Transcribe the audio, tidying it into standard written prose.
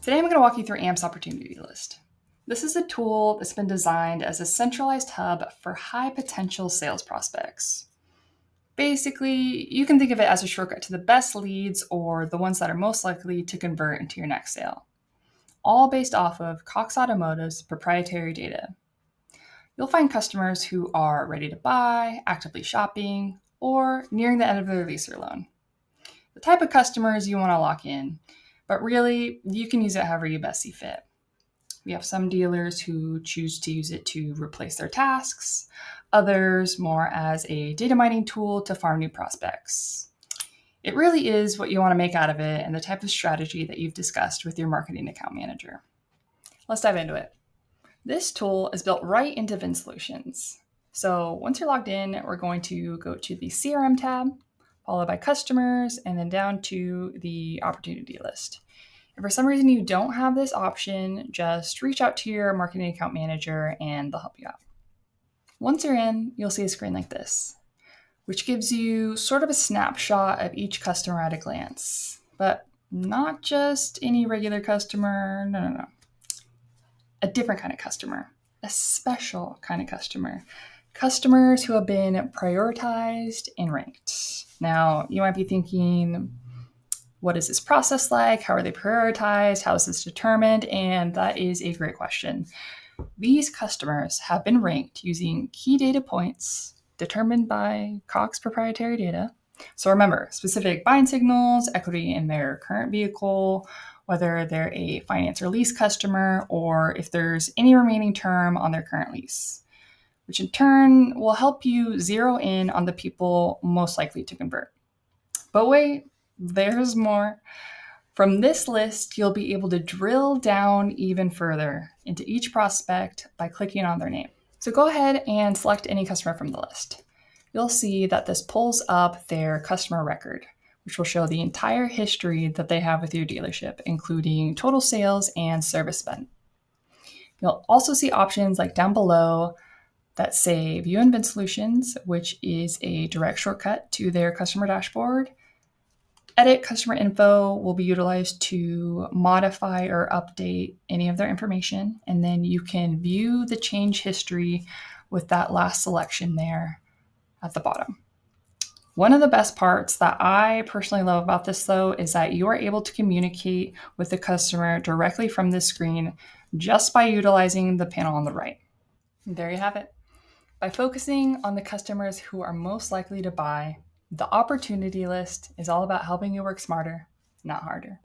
Today I'm going to walk you through AMP's Opportunity List. This is a tool that's been designed as a centralized hub for high potential sales prospects. Basically, you can think of it as a shortcut to the best leads or the ones that are most likely to convert into your next sale, all based off of Cox Automotive's proprietary data. You'll find customers who are ready to buy, actively shopping, or nearing the end of their lease or loan. The type of customers you want to lock in, but really, you can use it however you best see fit. We have some dealers who choose to use it to replace their tasks, others more as a data mining tool to farm new prospects. It really is what you want to make out of it and the type of strategy that you've discussed with your marketing account manager. Let's dive into it. This tool is built right into VinSolutions. So once you're logged in, we're going to go to the CRM tab, followed by customers, and then down to the opportunity list. If for some reason you don't have this option, just reach out to your marketing account manager and they'll help you out. Once you're in, you'll see a screen like this, which gives you sort of a snapshot of each customer at a glance. But not just any regular customer, no. A different kind of customer, a special kind of customer. Customers who have been prioritized and ranked. Now, you might be thinking, what is this process like? How are they prioritized? How is this determined? And that is a great question. These customers have been ranked using key data points determined by Cox proprietary data. So remember, specific buying signals, equity in their current vehicle, whether they're a finance or lease customer, or if there's any remaining term on their current lease, which in turn will help you zero in on the people most likely to convert. But wait, there's more. From this list, you'll be able to drill down even further into each prospect by clicking on their name. So go ahead and select any customer from the list. You'll see that this pulls up their customer record, which will show the entire history that they have with your dealership, including total sales and service spend. You'll also see options like down below that say View in VinSolutions, which is a direct shortcut to their customer dashboard. Edit customer info will be utilized to modify or update any of their information. And then you can view the change history with that last selection there at the bottom. One of the best parts that I personally love about this, though, is that you are able to communicate with the customer directly from this screen just by utilizing the panel on the right. And there you have it. By focusing on the customers who are most likely to buy, the opportunity list is all about helping you work smarter, not harder.